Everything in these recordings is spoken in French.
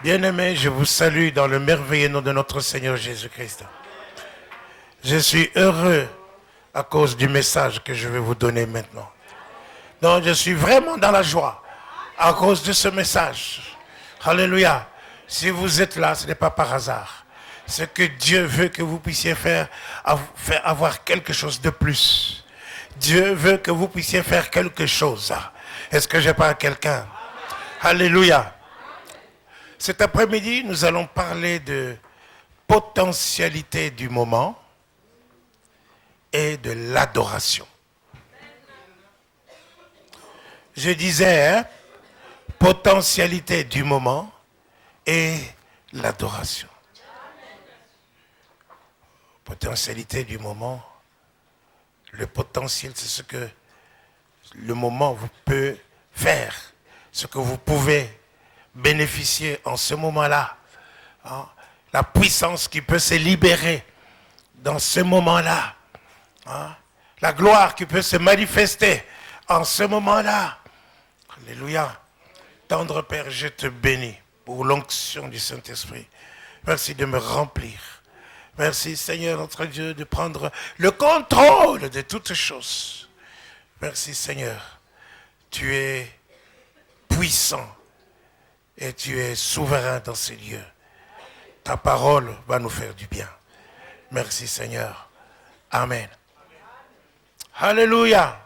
Bien-aimés, je vous salue dans le merveilleux nom de notre Seigneur Jésus-Christ. Je suis heureux à cause du message que je vais vous donner maintenant. Donc je suis vraiment dans la joie à cause de ce message. Alléluia. Si vous êtes là, ce n'est pas par hasard. Ce que Dieu veut que vous puissiez faire avoir quelque chose de plus. Dieu veut que vous puissiez faire quelque chose. Est-ce que je parle à quelqu'un? Alléluia. Cet après-midi, nous allons parler de potentialité du moment et de l'adoration. Je disais, potentialité du moment et l'adoration. Potentialité du moment, le potentiel, c'est ce que le moment vous peut faire, ce que vous pouvez bénéficier en ce moment-là. Hein? La puissance qui peut se libérer dans ce moment-là. Hein? La gloire qui peut se manifester en ce moment-là. Alléluia. Tendre Père, je te bénis pour l'onction du Saint-Esprit. Merci de me remplir. Merci Seigneur notre Dieu de prendre le contrôle de toutes choses. Merci Seigneur. Tu es puissant et tu es souverain dans ces lieux. Ta parole va nous faire du bien. Merci Seigneur. Amen. Alléluia.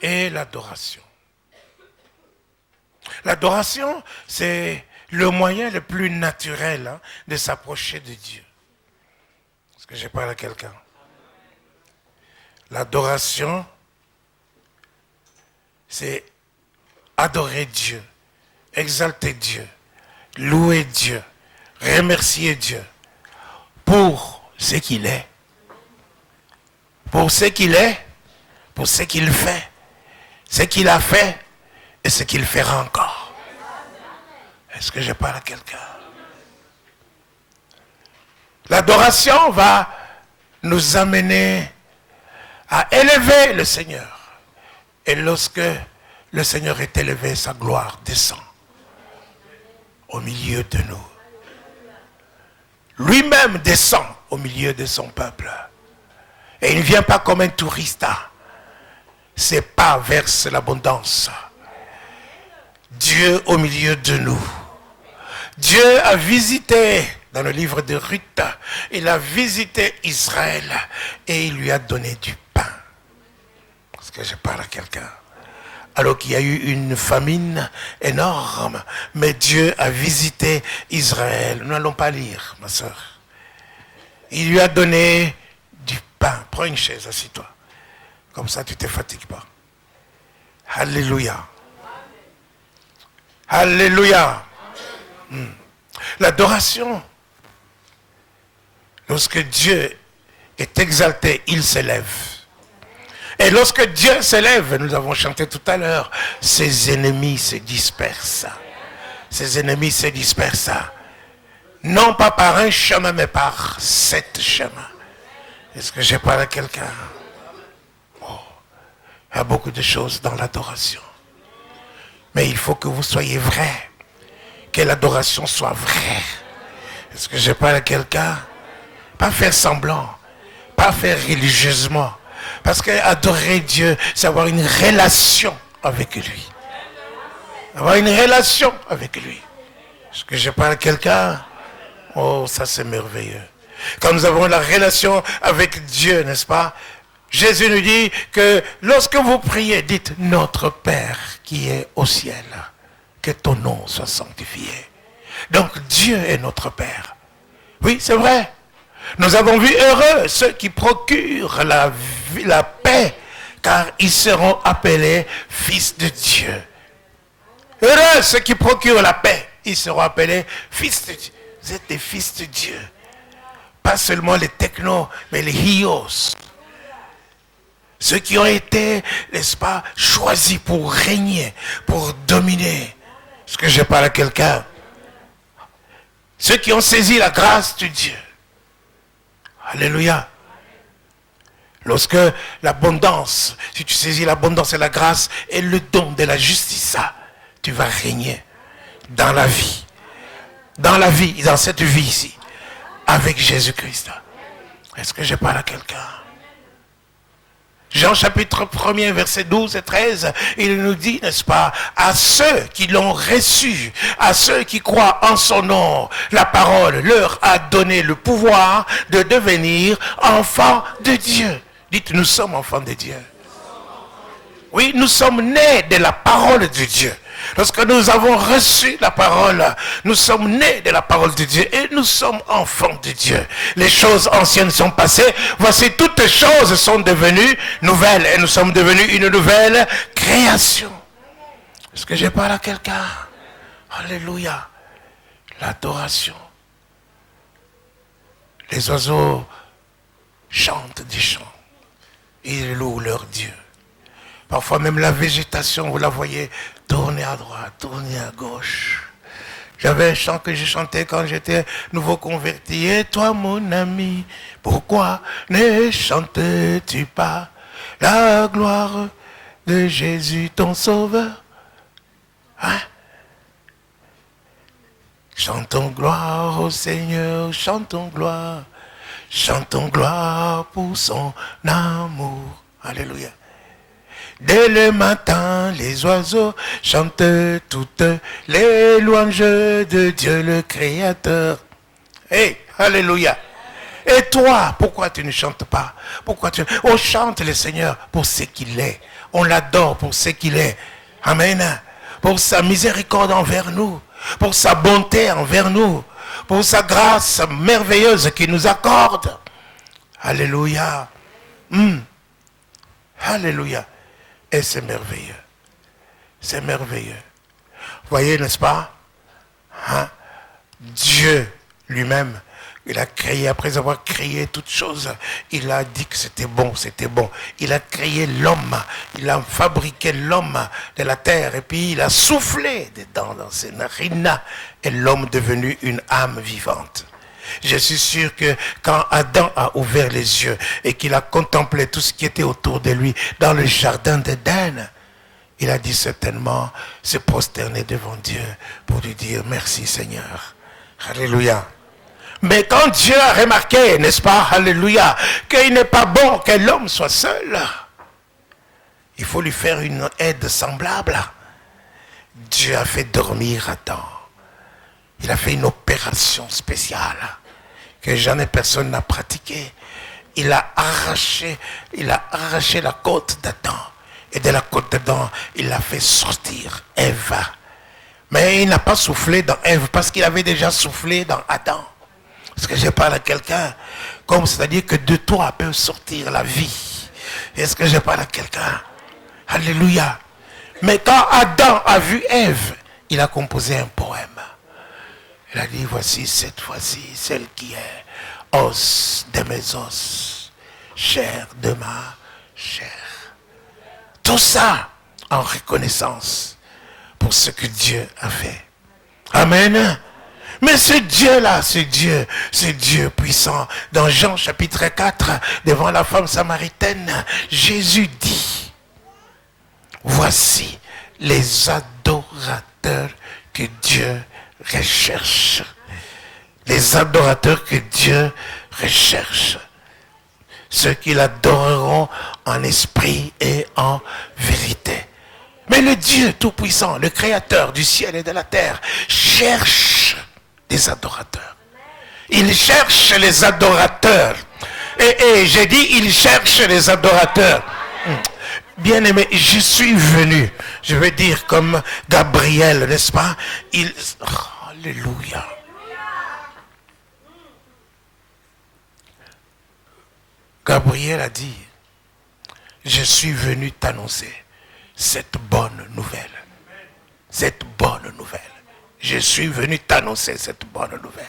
Et l'adoration. L'adoration, c'est le moyen le plus naturel de s'approcher de Dieu. Est-ce que je parle à quelqu'un? L'adoration, c'est adorer Dieu, exalter Dieu, louer Dieu, remercier Dieu pour ce qu'il est, pour ce qu'il est, pour ce qu'il fait, ce qu'il a fait et ce qu'il fera encore. Est-ce que je parle à quelqu'un? L'adoration va nous amener à élever le Seigneur. Et lorsque le Seigneur est élevé, sa gloire descend au milieu de nous. Lui-même descend au milieu de son peuple. Et il ne vient pas comme un touriste. Ses pas versent l'abondance. Dieu au milieu de nous. Dieu a visité, dans le livre de Ruth, il a visité Israël et il lui a donné du pain. Est-ce que je parle à quelqu'un? Alors qu'il y a eu une famine énorme, mais Dieu a visité Israël. Nous n'allons pas lire, ma soeur. Il lui a donné du pain. Prends une chaise, assis-toi. Comme ça, tu ne te fatigues pas. Alléluia. Alléluia. L'adoration. Lorsque Dieu est exalté, il s'élève. Et lorsque Dieu s'élève, nous avons chanté tout à l'heure, ses ennemis se dispersent. Ses ennemis se dispersent. Non pas par un chemin, mais par 7 chemins. Est-ce que je parle à quelqu'un? Oh, il y a beaucoup de choses dans l'adoration. Mais il faut que vous soyez vrai. Que l'adoration soit vraie. Est-ce que je parle à quelqu'un? Pas faire semblant. Pas faire religieusement. Parce qu'adorer Dieu, c'est avoir une relation avec lui. Avoir une relation avec lui. Est-ce que je parle à quelqu'un? Oh, ça c'est merveilleux. Quand nous avons la relation avec Dieu, n'est-ce pas? Jésus nous dit que lorsque vous priez, dites notre Père qui est au ciel. Que ton nom soit sanctifié. Donc Dieu est notre Père. Oui, c'est vrai. Nous avons vu heureux ceux qui procurent la paix, car ils seront appelés fils de Dieu. Heureux ceux qui procurent la paix, ils seront appelés fils de Dieu. Vous êtes des fils de Dieu. Pas seulement les technos, mais les hios. Ceux qui ont été, n'est-ce pas, choisis pour régner, pour dominer. Est-ce que je parle à quelqu'un? Ceux qui ont saisi la grâce de Dieu. Alléluia. Lorsque l'abondance, si tu saisis l'abondance et la grâce et le don de la justice, tu vas régner dans la vie. Dans cette vie ici. Avec Jésus-Christ. Est-ce que je parle à quelqu'un? Jean chapitre 1er, versets 12 et 13, il nous dit, n'est-ce pas, à ceux qui l'ont reçu, à ceux qui croient en son nom, la parole leur a donné le pouvoir de devenir enfants de Dieu. Dites, nous sommes enfants de Dieu. Oui, nous sommes nés de la parole de Dieu. Lorsque nous avons reçu la parole, nous sommes nés de la parole de Dieu et nous sommes enfants de Dieu. Les choses anciennes sont passées. Voici, toutes choses sont devenues nouvelles et nous sommes devenus une nouvelle création. Est-ce que je parle à quelqu'un? Alléluia. L'adoration. Les oiseaux chantent des chants. Ils louent leur Dieu. Parfois même la végétation, vous la voyez tourner à droite, tourner à gauche. J'avais un chant que je chantais quand j'étais nouveau converti. Et toi mon ami, pourquoi ne chantes-tu pas la gloire de Jésus ton sauveur? Hein? Chantons gloire au Seigneur, chantons gloire pour son amour. Alléluia. Dès le matin, les oiseaux chantent toutes les louanges de Dieu le Créateur. Hey, alléluia. Et toi, pourquoi tu ne chantes pas? On chante le Seigneur pour ce qu'il est. On l'adore pour ce qu'il est. Amen. Pour sa miséricorde envers nous. Pour sa bonté envers nous. Pour sa grâce merveilleuse qu'il nous accorde. Alléluia. Alléluia. Et c'est merveilleux. C'est merveilleux. Vous voyez, n'est-ce pas? Hein? Dieu lui-même, il a créé, après avoir créé toutes choses, il a dit que c'était bon, c'était bon. Il a créé l'homme, il a fabriqué l'homme de la terre, et puis il a soufflé dedans dans ses narines, et l'homme est devenu une âme vivante. Je suis sûr que quand Adam a ouvert les yeux et qu'il a contemplé tout ce qui était autour de lui dans le jardin d'Éden, il a dit certainement se prosterner devant Dieu pour lui dire merci Seigneur. Alléluia. Mais quand Dieu a remarqué, n'est-ce pas, alléluia, qu'il n'est pas bon que l'homme soit seul, il faut lui faire une aide semblable. Dieu a fait dormir Adam. Il a fait une opération spéciale que jamais personne n'a pratiquée. Il a arraché la côte d'Adam. Et de la côte d'Adam, il a fait sortir Ève. Mais il n'a pas soufflé dans Ève parce qu'il avait déjà soufflé dans Adam. Est-ce que je parle à quelqu'un? Comme c'est-à-dire que de toi peut sortir la vie. Est-ce que je parle à quelqu'un? Alléluia. Mais quand Adam a vu Ève, il a composé un poème. Il a dit, voici cette fois-ci, celle qui est os de mes os, chair de ma chair. Tout ça en reconnaissance pour ce que Dieu a fait. Amen. Mais ce Dieu-là, ce Dieu puissant, dans Jean chapitre 4, devant la femme samaritaine, Jésus dit, voici les adorateurs que Dieu recherche. Les adorateurs que Dieu recherche. Ceux qui l'adoreront en esprit et en vérité. Mais le Dieu tout-puissant, le créateur du ciel et de la terre, cherche des adorateurs. Il cherche les adorateurs. Et j'ai dit, il cherche les adorateurs. Bien-aimé, je suis venu, je vais dire comme Gabriel, n'est-ce pas? Alléluia. Gabriel a dit, je suis venu t'annoncer cette bonne nouvelle. Cette bonne nouvelle. Je suis venu t'annoncer cette bonne nouvelle.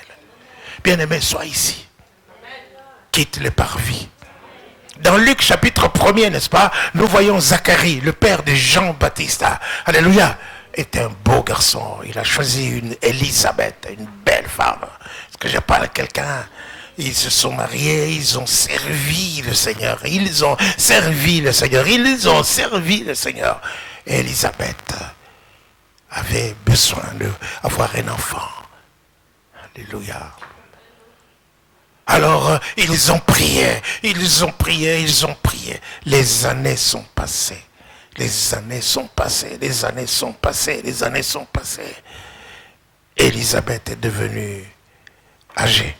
Bien-aimé, sois ici. Quitte le parvis. Dans Luc chapitre 1er, n'est-ce pas, nous voyons Zacharie, le père de Jean-Baptiste. Alléluia. Était un beau garçon. Il a choisi une Élisabeth, une belle femme. Est-ce que je parle à quelqu'un? Ils se sont mariés, ils ont servi le Seigneur. Ils ont servi le Seigneur. Ils ont servi le Seigneur. Et Élisabeth avait avait besoin d'avoir un enfant. Alléluia. Alors, ils ont prié, ils ont prié, ils ont prié. Les années sont passées. Les années sont passées, les années sont passées, les années sont passées. Élisabeth est devenue âgée.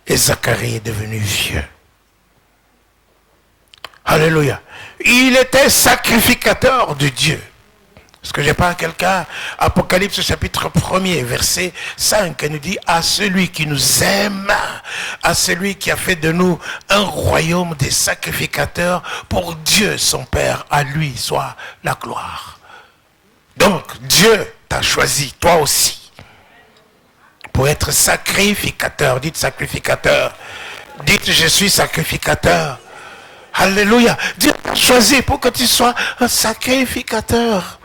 Et Zacharie est devenu vieux. Alléluia. Il était sacrificateur de Dieu. Est-ce que j'ai pas quelqu'un? Apocalypse chapitre 1er, verset 5, nous dit: à celui qui nous aime, à celui qui a fait de nous un royaume des sacrificateurs pour Dieu son Père, à lui soit la gloire. Donc Dieu t'a choisi, toi aussi, pour être sacrificateur. Dites sacrificateur. Dites je suis sacrificateur. Alléluia. Dieu t'a choisi pour que tu sois un sacrificateur.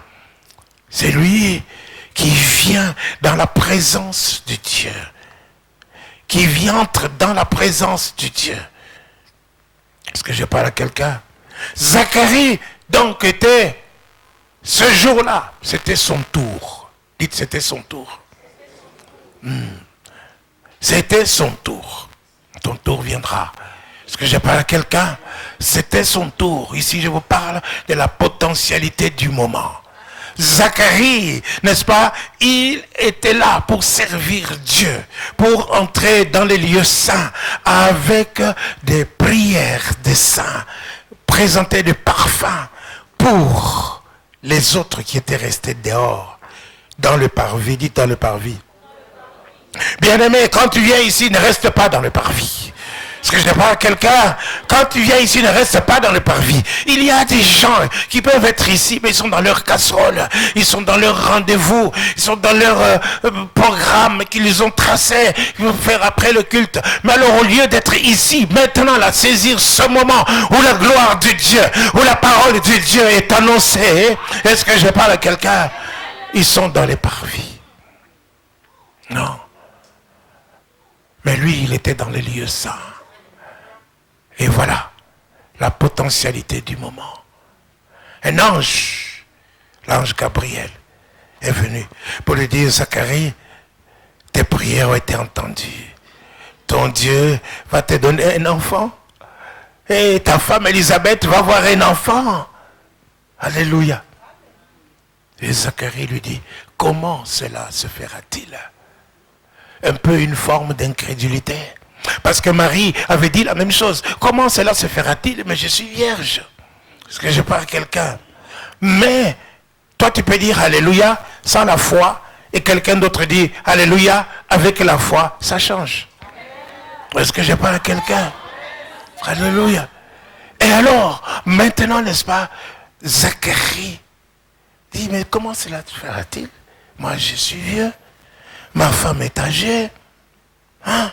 C'est lui qui vient dans la présence de Dieu. Qui entre dans la présence de Dieu. Est-ce que je parle à quelqu'un? Zacharie, donc, était, ce jour-là, c'était son tour. Dites, c'était son tour. C'était son tour. Ton tour viendra. Est-ce que je parle à quelqu'un? C'était son tour. Ici, je vous parle de la potentialité du moment. Zacharie, n'est-ce pas, il était là pour servir Dieu, pour entrer dans les lieux saints avec des prières des saints, présenter des parfums pour les autres qui étaient restés dehors, dans le parvis. Dites dans le parvis. Bien-aimé, quand tu viens ici, ne reste pas dans le parvis. Est-ce que je ne parle à quelqu'un? Quand tu viens ici, ne reste pas dans le parvis. Il y a des gens qui peuvent être ici, mais ils sont dans leur casserole, ils sont dans leur rendez-vous, ils sont dans leur programme qu'ils ont tracé, qu'ils vont faire après le culte. Mais alors, au lieu d'être ici, maintenant, là, saisir ce moment où la gloire de Dieu, où la parole de Dieu est annoncée, est-ce que je parle à quelqu'un? Ils sont dans les parvis. Non. Mais lui, il était dans les lieux saints. Et voilà la potentialité du moment. Un ange, l'ange Gabriel, est venu pour lui dire: Zacharie, tes prières ont été entendues. Ton Dieu va te donner un enfant. Et ta femme Élisabeth va avoir un enfant. Alléluia. Et Zacharie lui dit: comment cela se fera-t-il? Un peu une forme d'incrédulité. Parce que Marie avait dit la même chose. Comment cela se fera-t-il? Mais je suis vierge. Est-ce que je parle à quelqu'un? Mais, toi tu peux dire Alléluia sans la foi, et quelqu'un d'autre dit Alléluia avec la foi, ça change. Est-ce que je parle à quelqu'un? Alléluia. Et alors, maintenant, n'est-ce pas, Zacharie dit: mais comment cela se fera-t-il? Moi je suis vieux, ma femme est âgée. Hein?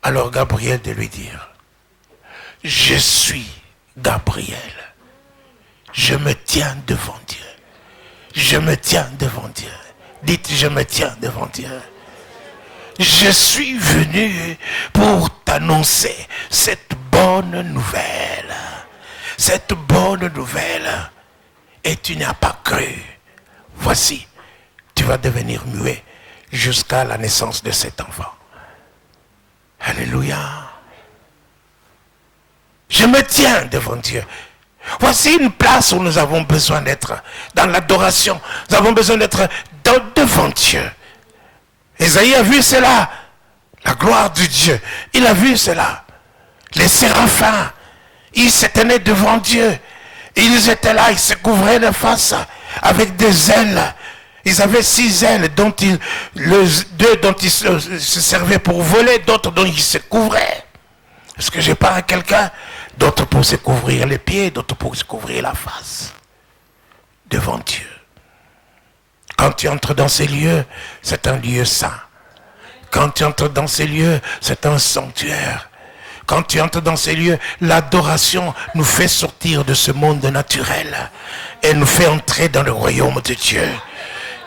Alors Gabriel de lui dire: je suis Gabriel. Je me tiens devant Dieu. Je me tiens devant Dieu. Dites: je me tiens devant Dieu. Je suis venu pour t'annoncer cette bonne nouvelle. Cette bonne nouvelle. Et tu n'as pas cru. Voici, tu vas devenir muet jusqu'à la naissance de cet enfant. Alléluia. Je me tiens devant Dieu. Voici une place où nous avons besoin d'être dans l'adoration. Nous avons besoin d'être devant Dieu. Ésaïe a vu cela. La gloire de Dieu. Il a vu cela. Les séraphins, ils se tenaient devant Dieu. Ils étaient là, ils se couvraient de face avec des ailes. Ils avaient 6 ailes, dont deux dont ils se servaient pour voler, d'autres dont ils se couvraient. Est-ce que je parle à quelqu'un? D'autres pour se couvrir les pieds, d'autres pour se couvrir la face. Devant Dieu. Quand tu entres dans ces lieux, c'est un lieu saint. Quand tu entres dans ces lieux, c'est un sanctuaire. Quand tu entres dans ces lieux, l'adoration nous fait sortir de ce monde naturel et nous fait entrer dans le royaume de Dieu.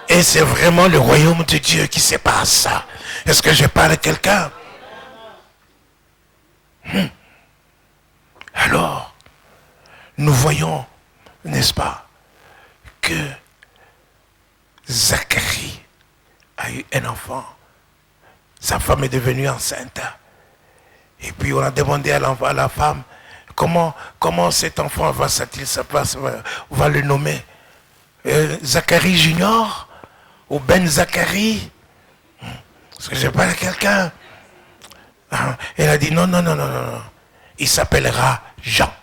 Et c'est vraiment le royaume de Dieu qui se passe. Est-ce que je parle à quelqu'un? Alors, nous voyons, n'est-ce pas, que Zacharie a eu un enfant, sa femme est devenue enceinte. Et puis on a demandé à la femme, comment cet enfant va le nommer Zacharie Junior ou Ben Zacharie? Parce que je parle à quelqu'un. Elle a dit non. Il s'appellera Jean.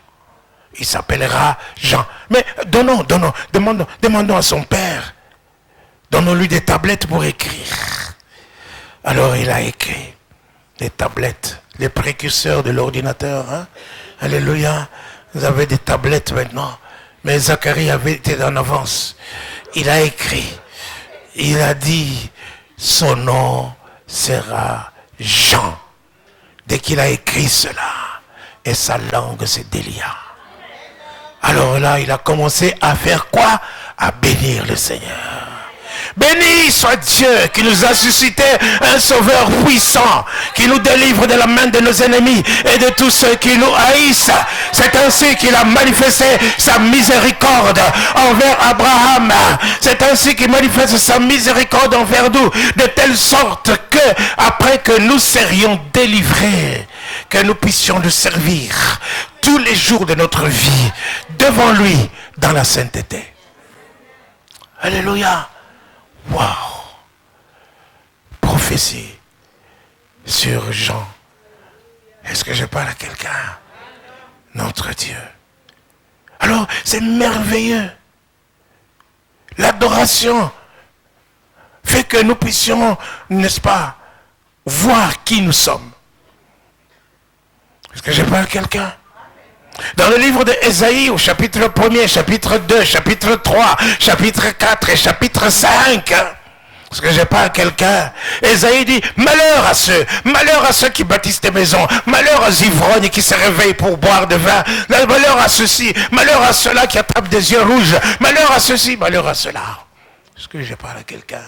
Il s'appellera Jean. Mais demandons à son père. Donnons-lui des tablettes pour écrire. Alors il a écrit des tablettes, les précurseurs de l'ordinateur. Hein? Alléluia. Vous avez des tablettes maintenant. Mais Zacharie avait été en avance. Il a écrit. Il a dit, son nom sera Jean. Dès qu'il a écrit cela, et sa langue se délia. Alors là, il a commencé à faire quoi? À bénir le Seigneur. Béni soit Dieu qui nous a suscité un sauveur puissant, qui nous délivre de la main de nos ennemis et de tous ceux qui nous haïssent. C'est ainsi qu'il a manifesté sa miséricorde envers Abraham. C'est ainsi qu'il manifeste sa miséricorde envers nous, de telle sorte que, après que nous serions délivrés, que nous puissions le servir tous les jours de notre vie devant lui dans la sainteté. Alléluia. Wow! Prophétie sur Jean. Est-ce que je parle à quelqu'un? Notre Dieu. Alors, c'est merveilleux. L'adoration fait que nous puissions, n'est-ce pas, voir qui nous sommes. Est-ce que je parle à quelqu'un? Dans le livre d'Ésaïe, au chapitre 1er, chapitre 2, chapitre 3, chapitre 4 et chapitre 5, parce que j'ai pas à quelqu'un, Ésaïe dit, malheur à ceux qui bâtissent des maisons, malheur aux ivrognes qui se réveillent pour boire de vin, malheur à ceux-ci, malheur à ceux-là qui attrapent des yeux rouges, malheur à ceux-ci, malheur à ceux-là. Est-ce que j'ai pas à quelqu'un?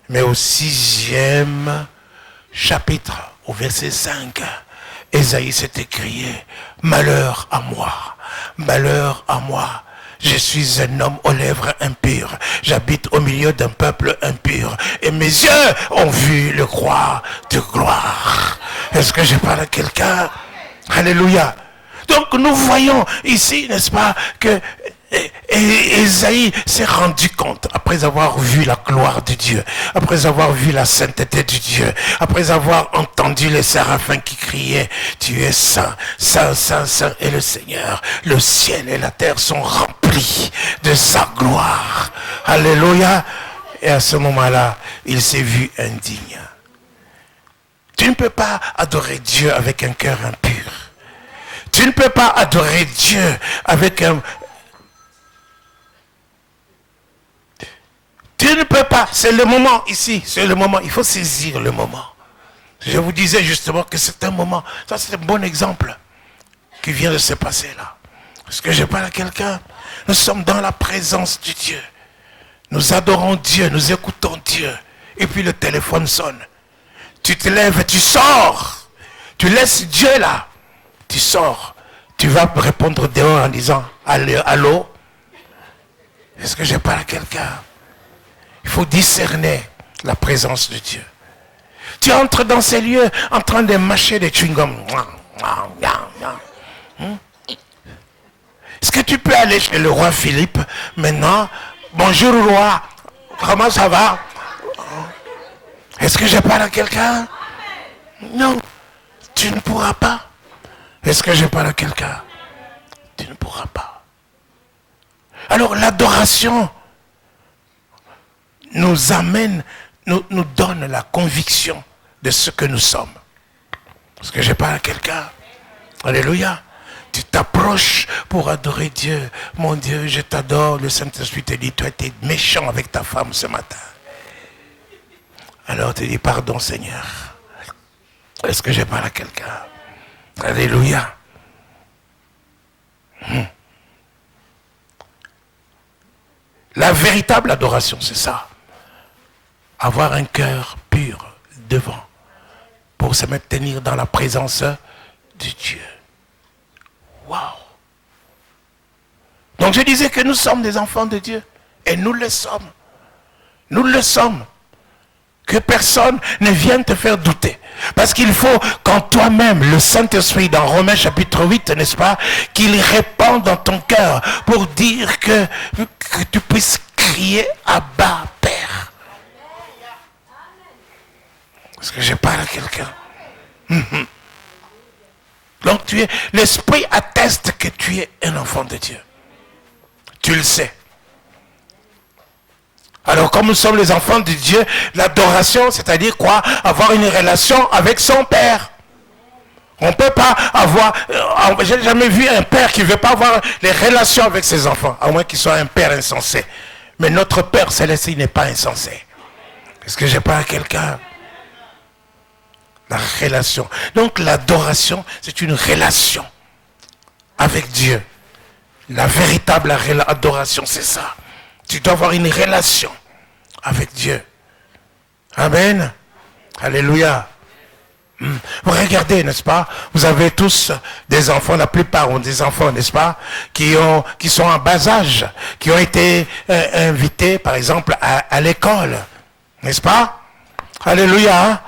Mais au 6e chapitre, au verset 5, Ésaïe s'est écrié, malheur à moi, je suis un homme aux lèvres impures, j'habite au milieu d'un peuple impur, et mes yeux ont vu le roi de gloire. Est-ce que je parle à quelqu'un? Alléluia. Donc nous voyons ici, n'est-ce pas, que Ésaïe s'est rendu compte, après avoir vu la gloire de Dieu, après avoir vu la sainteté de Dieu, après avoir entendu les séraphins qui criaient, tu es saint, saint, saint, saint est le Seigneur. Le ciel et la terre sont remplis de sa gloire. Alléluia. Et à ce moment-là, il s'est vu indigne. Tu ne peux pas adorer Dieu avec un cœur impur. Tu ne peux pas adorer Dieu avec un... Tu ne peux pas, c'est le moment ici, c'est le moment, il faut saisir le moment. Je vous disais justement que c'est un moment, ça c'est un bon exemple qui vient de se passer là. Est-ce que je parle à quelqu'un? Nous sommes dans la présence de Dieu. Nous adorons Dieu, nous écoutons Dieu. Et puis le téléphone sonne. Tu te lèves, tu sors. Tu laisses Dieu là. Tu sors. Tu vas répondre dehors en disant allô? Est-ce que je parle à quelqu'un? Il faut discerner la présence de Dieu. Tu entres dans ces lieux en train de mâcher des chewing-gums. Est-ce que tu peux aller chez le roi Philippe maintenant? Bonjour roi, comment ça va? Est-ce que je parle à quelqu'un? Non, tu ne pourras pas. Est-ce que je parle à quelqu'un? Tu ne pourras pas. Alors l'adoration nous amène, nous donne la conviction de ce que nous sommes. Est-ce que je parle à quelqu'un? Alléluia. Tu t'approches pour adorer Dieu. Mon Dieu, je t'adore. Le Saint-Esprit te dit, tu as été méchant avec ta femme ce matin. Alors tu dis, pardon Seigneur. Est-ce que je parle à quelqu'un? Alléluia. La véritable adoration, c'est ça. Avoir un cœur pur devant pour se maintenir dans la présence de Dieu. Waouh! Donc je disais que nous sommes des enfants de Dieu. Et nous le sommes. Nous le sommes. Que personne ne vienne te faire douter. Parce qu'il faut qu'en toi-même, le Saint-Esprit, dans Romains chapitre 8, n'est-ce pas, qu'il répande dans ton cœur pour dire que tu puisses crier Abba, Père. Est-ce que je parle à quelqu'un? Donc l'Esprit atteste que tu es un enfant de Dieu. Tu le sais. Alors comme nous sommes les enfants de Dieu, l'adoration, c'est-à-dire quoi? Avoir une relation avec son Père. On ne peut pas avoir... j'ai jamais vu un père qui ne veut pas avoir les relations avec ses enfants, à moins qu'il soit un père insensé. Mais notre Père Céleste, il n'est pas insensé. Est-ce que j'ai pas à quelqu'un? La relation. Donc l'adoration, c'est une relation avec Dieu. La véritable adoration, c'est ça. Tu dois avoir une relation avec Dieu. Amen. Alléluia. Vous regardez, n'est-ce pas? Vous avez tous des enfants, la plupart ont des enfants, n'est-ce pas? Qui sont en bas âge, qui ont été invités, par exemple, à l'école. N'est-ce pas? Alléluia.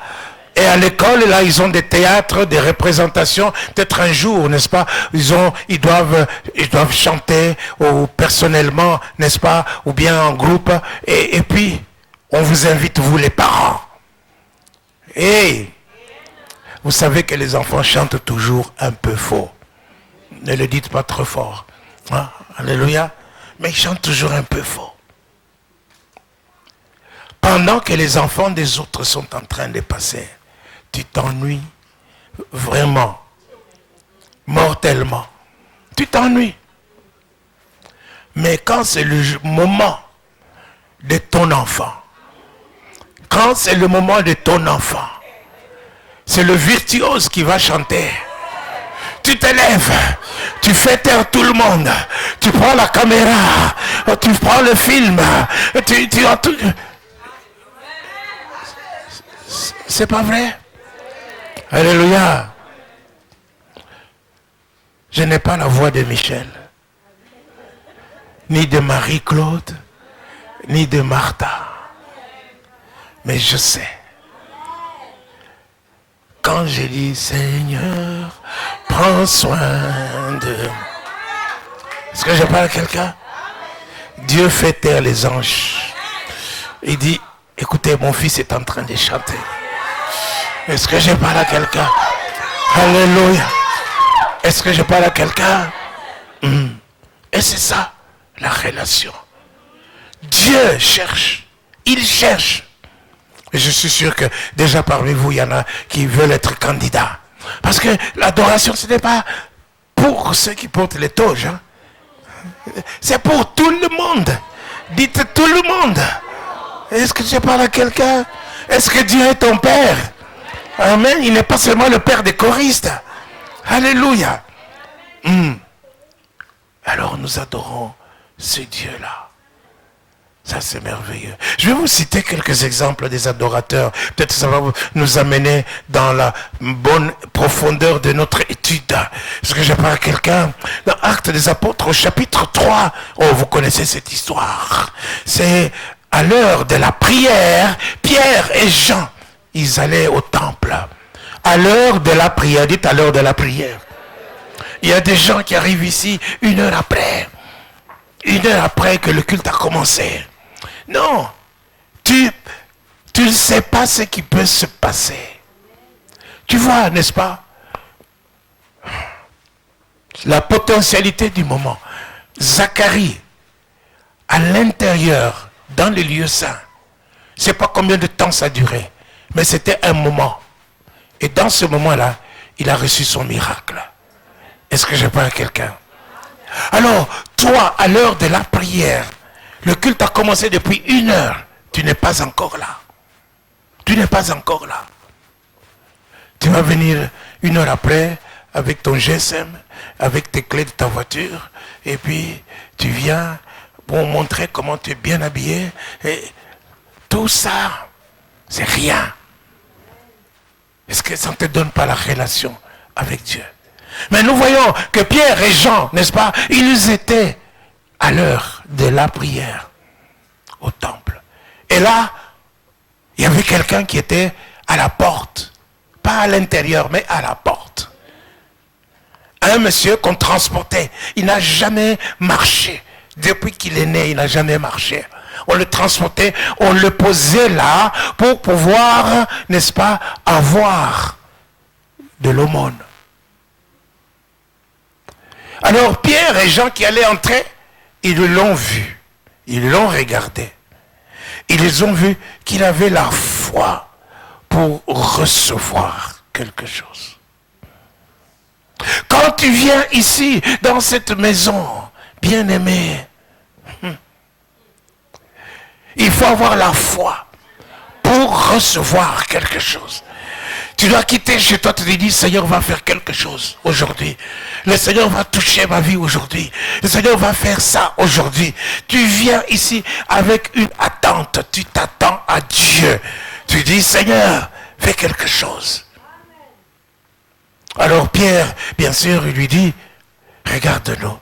Et à l'école, là, ils ont des théâtres, des représentations. Peut-être un jour, n'est-ce pas, ils doivent chanter, ou personnellement, n'est-ce pas, ou bien en groupe. Et puis, on vous invite, vous les parents. Et vous savez que les enfants chantent toujours un peu faux. Ne le dites pas trop fort. Hein? Alléluia. Mais ils chantent toujours un peu faux. Pendant que les enfants des autres sont en train de passer, tu t'ennuies vraiment, mortellement. Tu t'ennuies. Mais quand c'est le moment de ton enfant, quand c'est le moment de ton enfant, c'est le virtuose qui va chanter. Tu te lèves, tu fais taire tout le monde, tu prends la caméra, tu prends le film, tu as tout. C'est pas vrai? Alléluia. Je n'ai pas la voix de Michel, ni de Marie-Claude, ni de Martha. Mais je sais. Quand j'ai dit Seigneur, prends soin de... Est-ce que je parle à quelqu'un? Dieu fait taire les anges. Il dit, écoutez, mon fils est en train de chanter. Est-ce que je parle à quelqu'un? Alléluia. Est-ce que je parle à quelqu'un? Et c'est ça, la relation. Dieu cherche. Il cherche. Et je suis sûr que déjà parmi vous, il y en a qui veulent être candidats. Parce que l'adoration, ce n'est pas pour ceux qui portent les toges. Hein. C'est pour tout le monde. Dites tout le monde. Est-ce que je parle à quelqu'un? Est-ce que Dieu est ton Père? Amen. Il n'est pas seulement le Père des choristes. Alléluia. Alors nous adorons ce Dieu-là. Ça, c'est merveilleux. Je vais vous citer quelques exemples des adorateurs. Peut-être que ça va nous amener dans la bonne profondeur de notre étude. Est-ce que je parle à quelqu'un? Dans Actes des Apôtres, au chapitre 3. Oh, vous connaissez cette histoire. C'est à l'heure de la prière, Pierre et Jean, ils allaient au temple. À l'heure de la prière, dites à l'heure de la prière. Il y a des gens qui arrivent ici 1 heure après. 1 heure après que le culte a commencé. Non, tu ne sais pas ce qui peut se passer. Tu vois, n'est-ce pas? La potentialité du moment. Zacharie, à l'intérieur, dans les lieux saints, je ne sais pas combien de temps ça a duré, mais c'était un moment. Et dans ce moment-là, il a reçu son miracle. Est-ce que je parle à quelqu'un? Alors, toi, à l'heure de la prière, le culte a commencé depuis 1 heure. Tu n'es pas encore là. Tu n'es pas encore là. Tu vas venir 1 heure après avec ton GSM, avec tes clés de ta voiture, et puis tu viens pour montrer comment tu es bien habillé. Et tout ça, c'est rien. Est-ce que ça ne te donne pas la relation avec Dieu? Mais nous voyons que Pierre et Jean, n'est-ce pas, ils étaient à l'heure de la prière au temple. Et là, il y avait quelqu'un qui était à la porte. Pas à l'intérieur, mais à la porte. Un monsieur qu'on transportait. Il n'a jamais marché. Depuis qu'il est né, il n'a jamais marché. On le transportait, on le posait là pour pouvoir, n'est-ce pas, avoir de l'aumône. Alors Pierre et Jean qui allaient entrer, ils l'ont vu. Ils l'ont regardé. Ils ont vu qu'il avait la foi pour recevoir quelque chose. Quand tu viens ici, dans cette maison, bien-aimé, il faut avoir la foi pour recevoir quelque chose. Tu dois quitter chez toi, tu te dis, Seigneur va faire quelque chose aujourd'hui. Le Seigneur va toucher ma vie aujourd'hui. Le Seigneur va faire ça aujourd'hui. Tu viens ici avec une attente. Tu t'attends à Dieu. Tu dis, Seigneur, fais quelque chose. Alors Pierre, bien sûr, il lui dit, regarde-nous.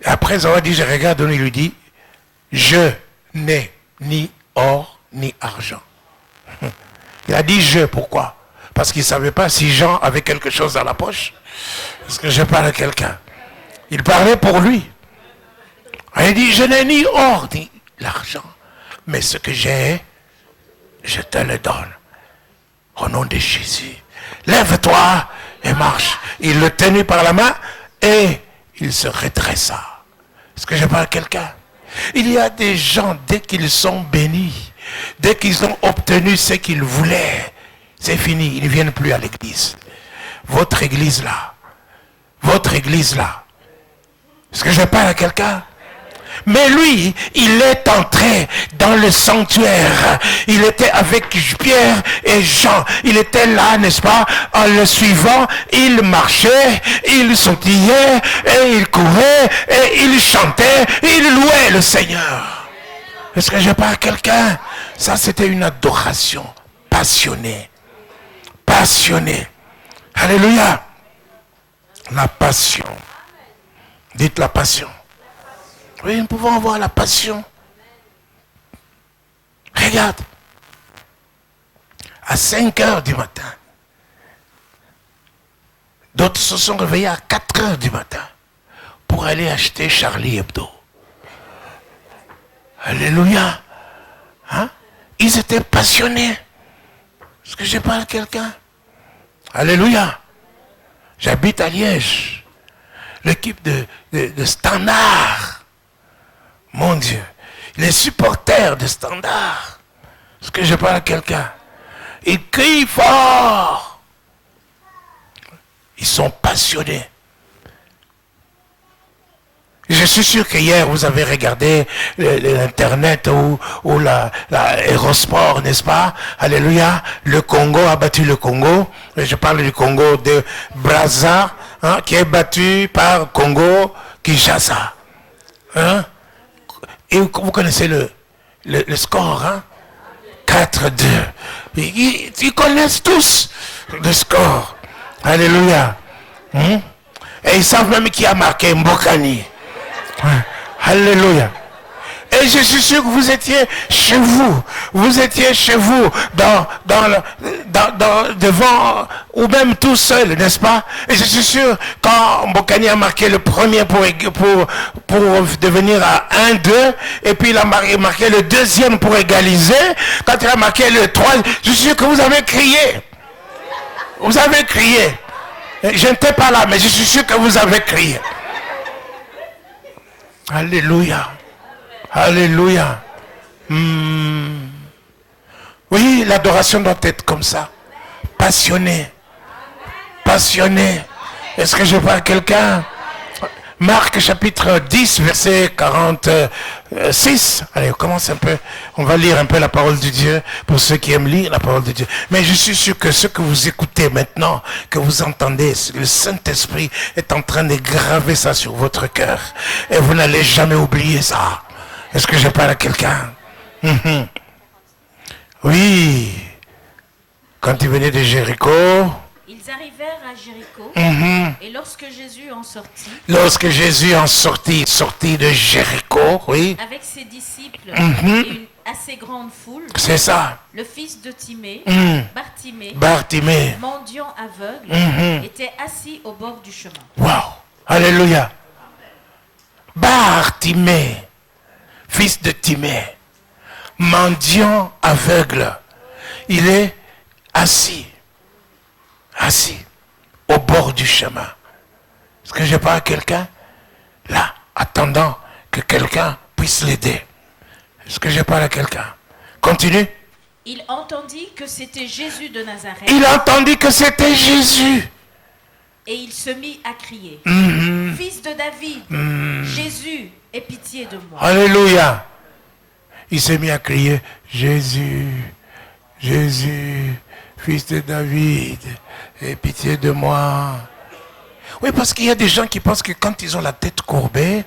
Et après avoir dit, je regarde-nous, il lui dit, je n'ai ni or ni argent. Il a dit je, pourquoi? Parce qu'il ne savait pas si Jean avait quelque chose dans la poche. Parce que je parle à quelqu'un. Il parlait pour lui. Il dit, je n'ai ni or ni l'argent. Mais ce que j'ai, je te le donne. Au nom de Jésus. Lève-toi et marche. Il le tenait par la main et il se redressa. Est-ce que je parle à quelqu'un? Il y a des gens, dès qu'ils sont bénis, dès qu'ils ont obtenu ce qu'ils voulaient, c'est fini, ils ne viennent plus à l'église. Votre église là, est-ce que je parle à quelqu'un? Mais lui, il est entré dans le sanctuaire. Il était avec Pierre et Jean. Il était là, n'est-ce pas? En le suivant, il marchait, il sautillait, et il courait, et il chantait, il louait le Seigneur. Est-ce que je parle à quelqu'un? Ça, c'était une adoration passionnée. Passionnée. Alléluia. La passion. Dites la passion. Oui, nous pouvons avoir la passion. Regarde. À 5 heures du matin. D'autres se sont réveillés à 4 heures du matin pour aller acheter Charlie Hebdo. Alléluia. Hein? Ils étaient passionnés. Est-ce que je parle à quelqu'un? Alléluia. J'habite à Liège. L'équipe de Standard. Mon Dieu, les supporters de Standard, est-ce que je parle à quelqu'un? Ils crient fort. Ils sont passionnés. Je suis sûr que hier vous avez regardé l'internet ou la Eurosport, n'est-ce pas? Alléluia. Le Congo a battu le Congo. Je parle du Congo de Brazza, hein, qui est battu par Congo Kinshasa. Hein? Et vous connaissez le score, hein? 4-2. Ils connaissent tous le score. Alléluia. Et ils savent même qui a marqué Mbokani. Alléluia. Et je suis sûr que vous étiez chez vous. Vous étiez chez vous, devant, ou même tout seul, n'est-ce pas? Et je suis sûr, quand Mbokani a marqué le premier pour devenir à 1-2, et puis il a marqué le deuxième pour égaliser, quand il a marqué le 3, je suis sûr que vous avez crié. Vous avez crié. Je n'étais pas là, mais je suis sûr que vous avez crié. Alléluia. Alléluia. Oui, l'adoration doit être comme ça. Passionnée. Passionnée. Est-ce que je parle à quelqu'un? Marc chapitre 10, verset 46. Allez, on commence un peu. On va lire un peu la parole de Dieu pour ceux qui aiment lire la parole de Dieu. Mais je suis sûr que ce que vous écoutez maintenant, que vous entendez, le Saint-Esprit est en train de graver ça sur votre cœur. Et vous n'allez jamais oublier ça. Est-ce que je parle à quelqu'un? Oui. Quand il venait de Jéricho, Ils arrivèrent à Jéricho, et lorsque Jésus en sortit, sorti de Jéricho, oui, avec ses disciples et une assez grande foule, c'est ça, le fils de Timée, Bartimée, mendiant aveugle, était assis au bord du chemin. Wow, alléluia. Bartimée, fils de Timée, mendiant aveugle, il est assis au bord du chemin. Est-ce que je parle à quelqu'un là, attendant que quelqu'un puisse l'aider? Est-ce que je parle à quelqu'un? Continue. Il entendit que c'était Jésus de Nazareth. Il entendit que c'était Jésus. Et il se mit à crier, Fils de David, Jésus, aie pitié de moi. Alléluia. Il s'est mis à crier, Jésus, Jésus, fils de David, aie pitié de moi. Oui, parce qu'il y a des gens qui pensent que quand ils ont la tête courbée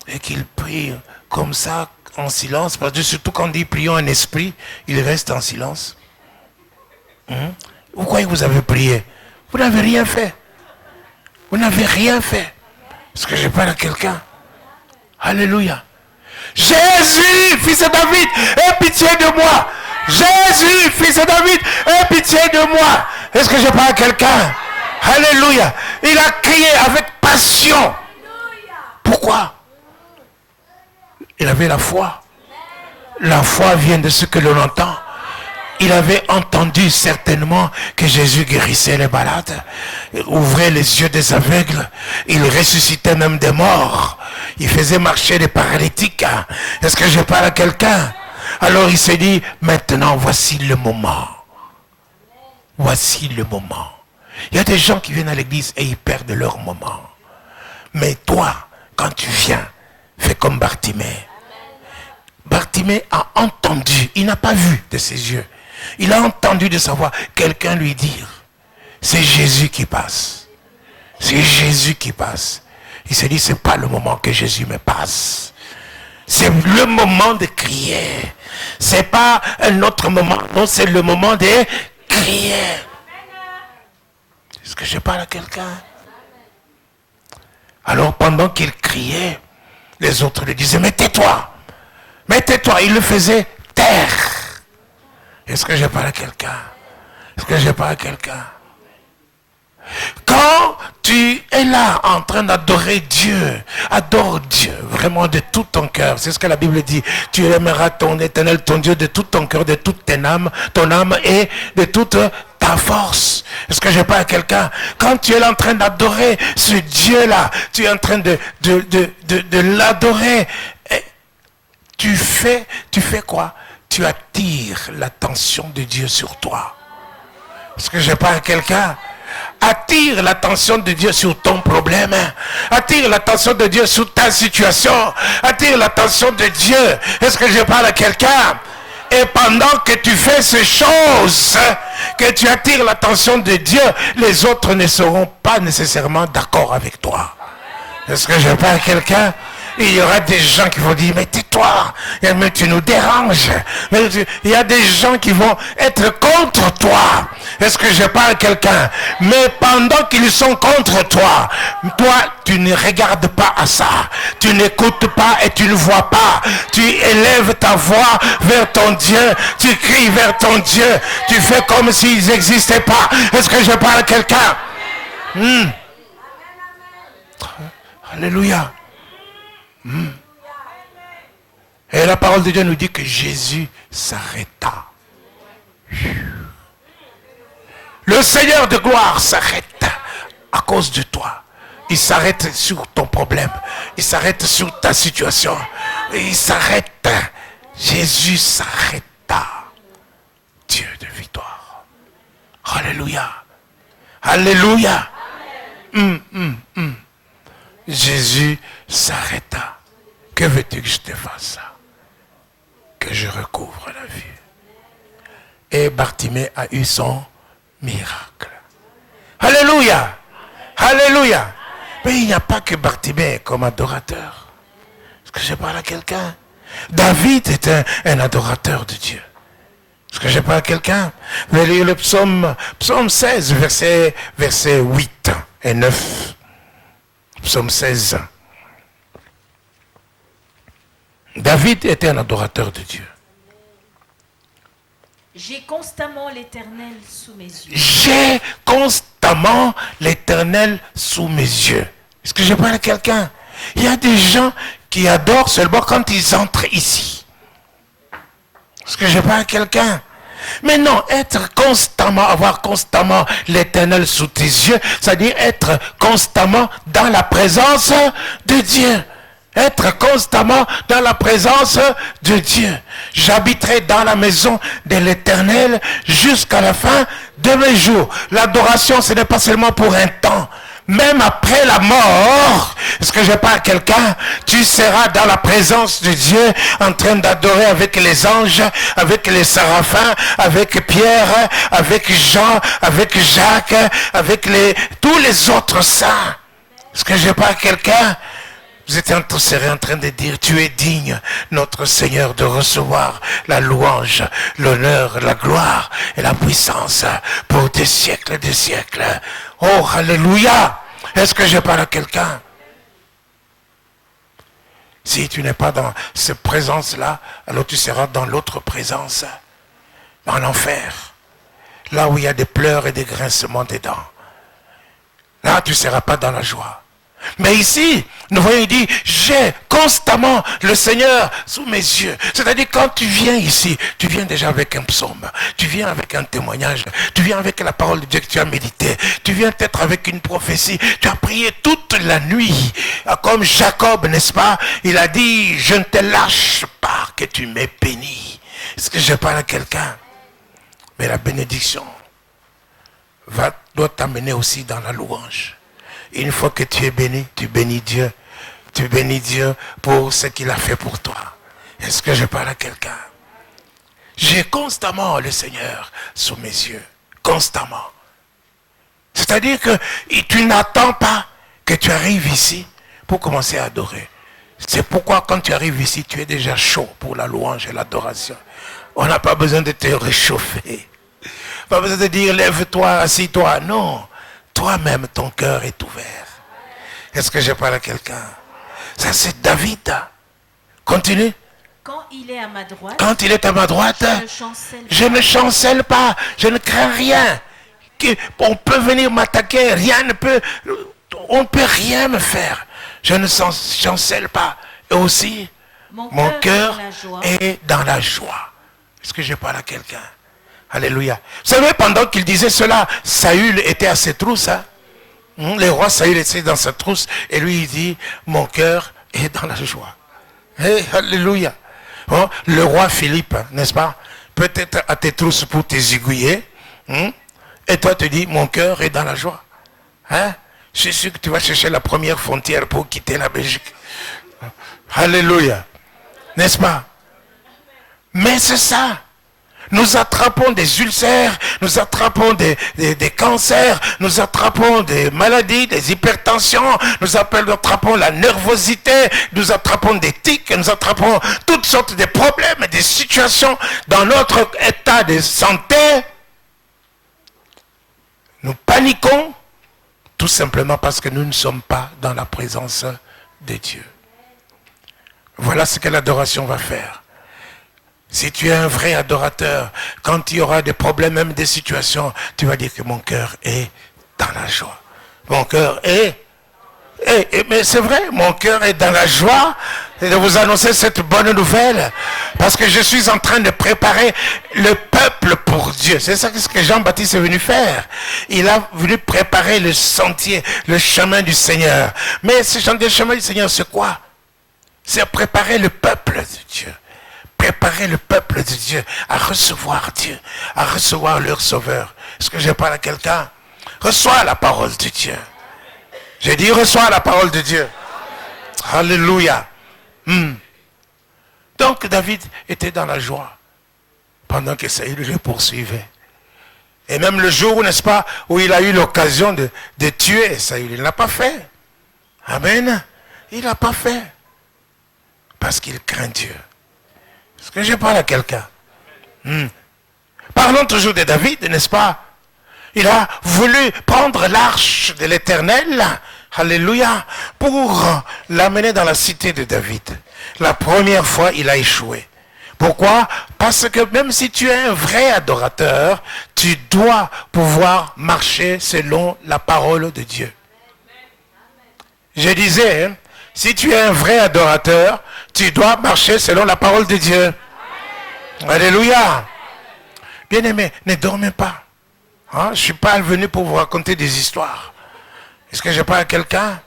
et qu'ils prient comme ça, en silence, parce que surtout quand ils prient en esprit, ils restent en silence. Vous croyez que vous avez prié? Vous n'avez rien fait. Vous n'avez rien fait. Est-ce que je parle à quelqu'un? Alléluia. Jésus, fils de David, aie pitié de moi. Jésus, fils de David, aie pitié de moi. Est-ce que je parle à quelqu'un? Alléluia. Il a crié avec passion. Pourquoi? Il avait la foi. La foi vient de ce que l'on entend. Il avait entendu certainement que Jésus guérissait les malades, ouvrait les yeux des aveugles, il ressuscitait même des morts, il faisait marcher les paralytiques. Est-ce que je parle à quelqu'un? Alors il s'est dit, maintenant voici le moment. Voici le moment. Il y a des gens qui viennent à l'église et ils perdent leur moment. Mais toi, quand tu viens, fais comme Bartimée. Bartimée a entendu, il n'a pas vu de ses yeux. Il a entendu de savoir quelqu'un lui dire, c'est Jésus qui passe. C'est Jésus qui passe. Il s'est dit, c'est pas le moment que Jésus me passe. C'est le moment de crier. C'est pas un autre moment. Non, c'est le moment de crier. Est-ce que je parle à quelqu'un? Alors pendant qu'il criait, les autres lui disaient, mais tais-toi. Mais tais-toi. Il le faisait taire. Est-ce que je parle à quelqu'un? Est-ce que je parle à quelqu'un? Quand tu es là en train d'adorer Dieu, adore Dieu vraiment de tout ton cœur. C'est ce que la Bible dit. Tu aimeras ton Éternel, ton Dieu, de tout ton cœur, de toute ton âme et de toute ta force. Est-ce que je parle à quelqu'un? Quand tu es là en train d'adorer ce Dieu-là, tu es en train de l'adorer. Tu fais quoi? Tu attires l'attention de Dieu sur toi. Est-ce que je parle à quelqu'un? Attire l'attention de Dieu sur ton problème. Attire l'attention de Dieu sur ta situation. Attire l'attention de Dieu. Est-ce que je parle à quelqu'un? Et pendant que tu fais ces choses, que tu attires l'attention de Dieu, les autres ne seront pas nécessairement d'accord avec toi. Est-ce que je parle à quelqu'un? Il y aura des gens qui vont dire, mais tais-toi, mais tu nous déranges. Mais il y a des gens qui vont être contre toi. Est-ce que je parle à quelqu'un? Mais pendant qu'ils sont contre toi, toi, tu ne regardes pas à ça. Tu n'écoutes pas et tu ne vois pas. Tu élèves ta voix vers ton Dieu. Tu cries vers ton Dieu. Tu fais comme s'ils n'existaient pas. Est-ce que je parle à quelqu'un? Alléluia. Et la parole de Dieu nous dit que Jésus s'arrêta. Le Seigneur de gloire s'arrête à cause de toi. Il s'arrête sur ton problème. Il s'arrête sur ta situation. Il s'arrête. Jésus s'arrêta. Dieu de victoire. Alléluia. Alléluia. Jésus s'arrêta. Que veux-tu que je te fasse? Que je recouvre la vue. Et Bartimée a eu son miracle. Alléluia. Alléluia. Mais il n'y a pas que Bartimée comme adorateur. Est-ce que je parle à quelqu'un? David était un adorateur de Dieu. Est-ce que j'ai pas quelqu'un? Vous allez lire le psaume 16, verset 8 et 9. Psaume 16. David était un adorateur de Dieu. J'ai constamment l'Éternel sous mes yeux. J'ai constamment l'Éternel sous mes yeux. Est-ce que je parle à quelqu'un? Il y a des gens qui adorent seulement quand ils entrent ici. Est-ce que je parle à quelqu'un? Mais non, avoir constamment l'Éternel sous tes yeux, c'est-à-dire être constamment dans la présence de Dieu. Être constamment dans la présence de Dieu. J'habiterai dans la maison de l'Éternel jusqu'à la fin de mes jours. L'adoration, ce n'est pas seulement pour un temps. Même après la mort, est-ce que je parle à quelqu'un? Tu seras dans la présence de Dieu, en train d'adorer avec les anges, avec les séraphins, avec Pierre, avec Jean, avec Jacques, avec tous les autres saints. Est-ce que je parle à quelqu'un? Vous serez en train de dire, tu es digne, notre Seigneur, de recevoir la louange, l'honneur, la gloire et la puissance pour des siècles et des siècles. Oh, alléluia! Est-ce que je parle à quelqu'un? Si tu n'es pas dans cette présence-là, alors tu seras dans l'autre présence, dans l'enfer. Là où il y a des pleurs et des grincements des dents. Là, tu ne seras pas dans la joie. Mais ici, nous voyons, il dit, j'ai constamment le Seigneur sous mes yeux. C'est-à-dire, quand tu viens ici, tu viens déjà avec un psaume, tu viens avec un témoignage, tu viens avec la parole de Dieu que tu as médité, tu viens peut-être avec une prophétie, tu as prié toute la nuit, comme Jacob, n'est-ce pas? Il a dit, je ne te lâche pas que tu m'aies béni. Est-ce que je parle à quelqu'un? Mais la bénédiction doit t'amener aussi dans la louange. Une fois que tu es béni, tu bénis Dieu. Tu bénis Dieu pour ce qu'il a fait pour toi. Est-ce que je parle à quelqu'un? J'ai constamment le Seigneur sous mes yeux. Constamment. C'est-à-dire que tu n'attends pas que tu arrives ici pour commencer à adorer. C'est pourquoi quand tu arrives ici, tu es déjà chaud pour la louange et l'adoration. On n'a pas besoin de te réchauffer. Pas besoin de dire lève-toi, assis-toi. Non. Toi-même, ton cœur est ouvert. Est-ce que je parle à quelqu'un? Ça, c'est David. Continue. Quand il est à ma droite, je ne chancelle pas. Je ne crains rien. On peut venir m'attaquer. On ne peut rien me faire. Je ne chancelle pas. Et aussi, mon cœur est dans la joie. Est-ce que je parle à quelqu'un? Alléluia. Vous savez, pendant qu'il disait cela, Saül était à ses trousses. Hein? Le roi Saül était dans sa trousse. Et lui, il dit, mon cœur est dans la joie. Hey, alléluia. Oh, le roi Philippe, n'est-ce pas? Peut-être à tes trousses pour t'aiguiller. Et toi, tu dis, mon cœur est dans la joie. Hein? Je suis sûr que tu vas chercher la première frontière pour quitter la Belgique. Alléluia. N'est-ce pas? Mais c'est ça. Nous attrapons des ulcères, nous attrapons des cancers, nous attrapons des maladies, des hypertensions, nous attrapons la nervosité, nous attrapons des tics, nous attrapons toutes sortes de problèmes et des situations dans notre état de santé. Nous paniquons tout simplement parce que nous ne sommes pas dans la présence de Dieu. Voilà ce que l'adoration va faire. Si tu es un vrai adorateur, quand il y aura des problèmes, même des situations, tu vas dire que mon cœur est dans la joie. Mon cœur est... mais c'est vrai, mon cœur est dans la joie de vous annoncer cette bonne nouvelle. Parce que je suis en train de préparer le peuple pour Dieu. C'est ça ce que Jean-Baptiste est venu faire. Il a voulu préparer le sentier, le chemin du Seigneur. Mais ce chemin du Seigneur, c'est quoi? C'est préparer le peuple de Dieu. Préparer le peuple de Dieu à recevoir Dieu, à recevoir leur sauveur. Est-ce que je parle à quelqu'un? Reçois la parole de Dieu. J'ai dit reçois la parole de Dieu. Alléluia. Donc David était dans la joie pendant que Saül le poursuivait. Et même le jour, n'est-ce pas, où il a eu l'occasion de tuer Saül, il n'a pas fait. Amen. Il n'a pas fait. Parce qu'il craint Dieu. Est-ce que je parle à quelqu'un? Parlons toujours de David, n'est-ce pas? Il a voulu prendre l'arche de l'Éternel, alléluia, pour l'amener dans la cité de David. La première fois, il a échoué. Pourquoi? Parce que même si tu es un vrai adorateur, tu dois pouvoir marcher selon la parole de Dieu. Je disais, hein, si tu es un vrai adorateur, tu dois marcher selon la parole de Dieu. Alléluia. Bien-aimé, ne dormez pas. Hein? Je ne suis pas venu pour vous raconter des histoires. Est-ce que je parle à quelqu'un?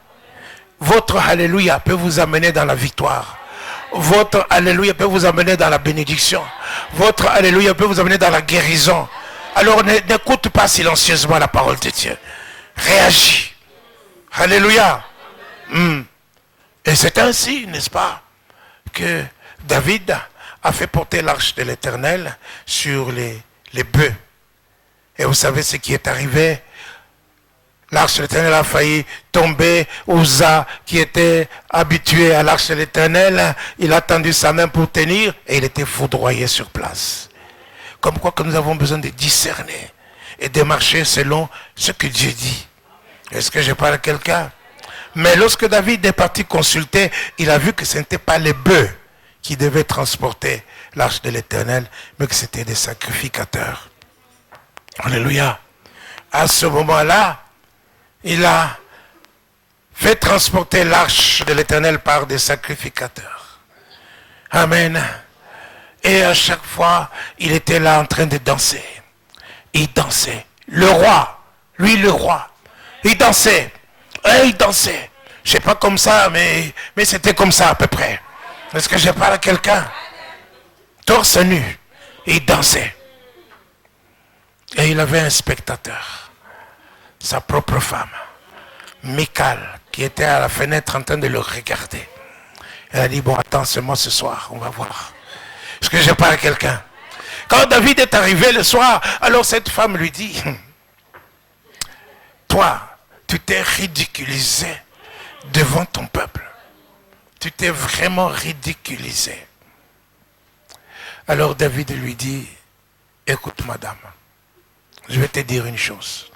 Votre alléluia peut vous amener dans la victoire. Votre alléluia peut vous amener dans la bénédiction. Votre alléluia peut vous amener dans la guérison. Alors n'écoute pas silencieusement la parole de Dieu. Réagis. Alléluia. Et c'est ainsi, n'est-ce pas, que David a fait porter l'arche de l'Éternel sur les bœufs. Et vous savez ce qui est arrivé? L'arche de l'Éternel a failli tomber. Uza, qui était habitué à l'arche de l'Éternel, il a tendu sa main pour tenir et il était foudroyé sur place. Comme quoi que nous avons besoin de discerner et de marcher selon ce que Dieu dit. Est-ce que je parle à quelqu'un? Mais lorsque David est parti consulter, il a vu que ce n'était pas les bœufs qui devaient transporter l'arche de l'Éternel, mais que c'était des sacrificateurs. Alléluia. À ce moment-là, il a fait transporter l'arche de l'Éternel par des sacrificateurs. Amen. Et à chaque fois, il était là en train de danser. Il dansait. Le roi, lui le roi, il dansait. Et il dansait. Je ne sais pas comme ça, mais c'était comme ça à peu près. Est-ce que je parle à quelqu'un? Torse nu. Il dansait. Et il avait un spectateur. Sa propre femme. Michal, qui était à la fenêtre en train de le regarder. Elle a dit, bon, attends seulement ce soir, on va voir. Est-ce que je parle à quelqu'un? Quand David est arrivé le soir, alors cette femme lui dit, toi, tu t'es ridiculisé devant ton peuple. Tu t'es vraiment ridiculisé. Alors David lui dit, écoute madame, je vais te dire une chose.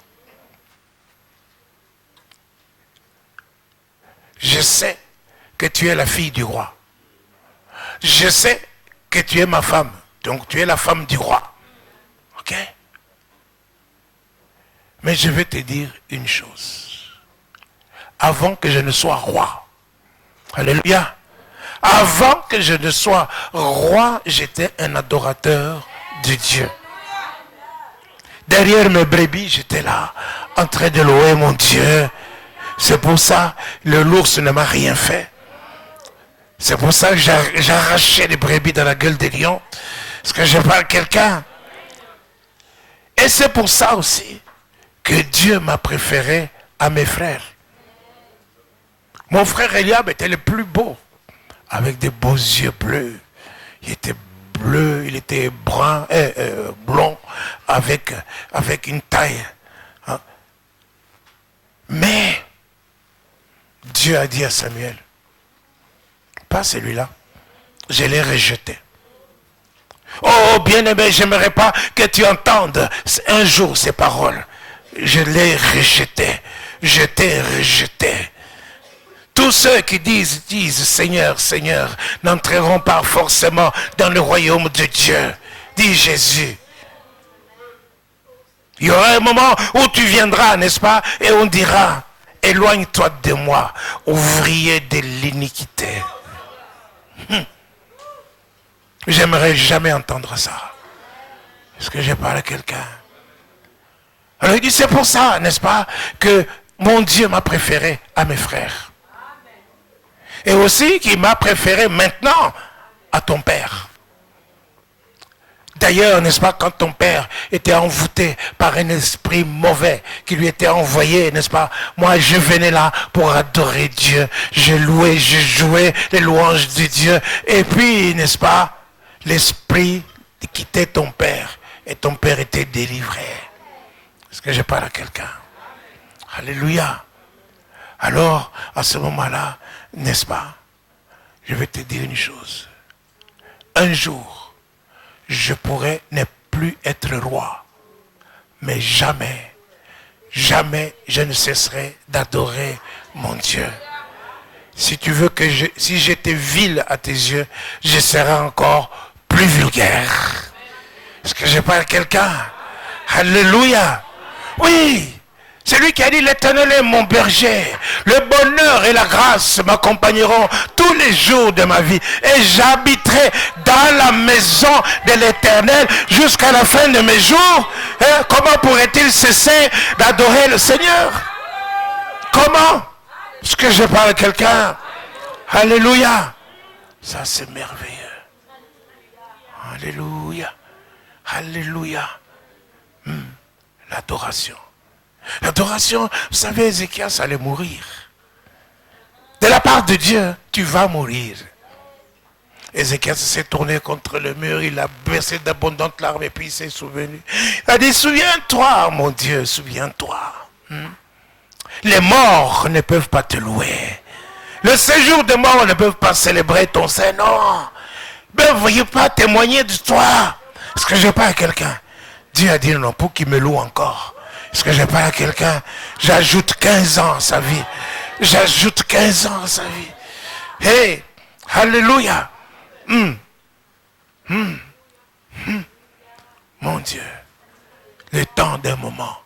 Je sais que tu es la fille du roi. Je sais que tu es ma femme. Donc tu es la femme du roi. Ok? Mais je vais te dire une chose. Avant que je ne sois roi. Alléluia. Avant que je ne sois roi, j'étais un adorateur de Dieu. Derrière mes brebis, j'étais là, en train de louer mon Dieu. C'est pour ça que l'ours ne m'a rien fait. C'est pour ça que j'arrachais les brebis dans la gueule des lions. Est-ce que je parle à quelqu'un? Et c'est pour ça aussi que Dieu m'a préféré à mes frères. Mon frère Eliab était le plus beau, avec des beaux yeux bleus. Il était bleu, il était brun, blond, avec une taille. Hein. Mais Dieu a dit à Samuel, pas celui-là, je l'ai rejeté. Oh bien-aimé, j'aimerais pas que tu entendes un jour ces paroles. Je l'ai rejeté, je t'ai rejeté. Tous ceux qui disent Seigneur, Seigneur, n'entreront pas forcément dans le royaume de Dieu. Dit Jésus. Il y aura un moment où tu viendras, n'est-ce pas? Et on dira, éloigne-toi de moi, ouvrier de l'iniquité. J'aimerais jamais entendre ça. Est-ce que je parle à quelqu'un? Alors il dit, c'est pour ça, n'est-ce pas, que mon Dieu m'a préféré à mes frères. Et aussi qu'il m'a préféré maintenant à ton père. D'ailleurs, n'est-ce pas, quand ton père était envoûté par un esprit mauvais qui lui était envoyé, n'est-ce pas, moi je venais là pour adorer Dieu, je louais, je jouais les louanges de Dieu, et puis, n'est-ce pas, l'esprit quittait ton père, et ton père était délivré. Est-ce que je parle à quelqu'un? Alléluia. Alors, à ce moment-là, n'est-ce pas, je vais te dire une chose. Un jour, je pourrais ne plus être roi. Mais jamais, jamais je ne cesserai d'adorer mon Dieu. Si tu veux que si j'étais vil à tes yeux, je serai encore plus vulgaire. Est-ce que je parle à quelqu'un? Alléluia. Oui. C'est lui qui a dit, l'Éternel est mon berger. Le bonheur et la grâce m'accompagneront tous les jours de ma vie. Et j'habiterai dans la maison de l'Éternel jusqu'à la fin de mes jours. Hein? Comment pourrait-il cesser d'adorer le Seigneur? Comment? Est-ce que je parle à quelqu'un? Alléluia. Ça, c'est merveilleux. Alléluia. Alléluia. L'adoration. L'adoration, vous savez, Ézéchias allait mourir. De la part de Dieu, tu vas mourir. Ézéchias s'est tourné contre le mur, il a versé d'abondantes larmes et puis il s'est souvenu. Il a dit, souviens-toi, mon Dieu, souviens-toi. Les morts ne peuvent pas te louer. Le séjour des morts ne peuvent pas célébrer ton sein, non. Mais vous ne voyez pas témoigner de toi. Est-ce que je parle à quelqu'un? Dieu a dit non, pour qu'il me loue encore. Est-ce que je parle à quelqu'un? J'ajoute 15 ans à sa vie. J'ajoute 15 ans à sa vie. Hey, alléluia. Mon Dieu, le temps d'un moment,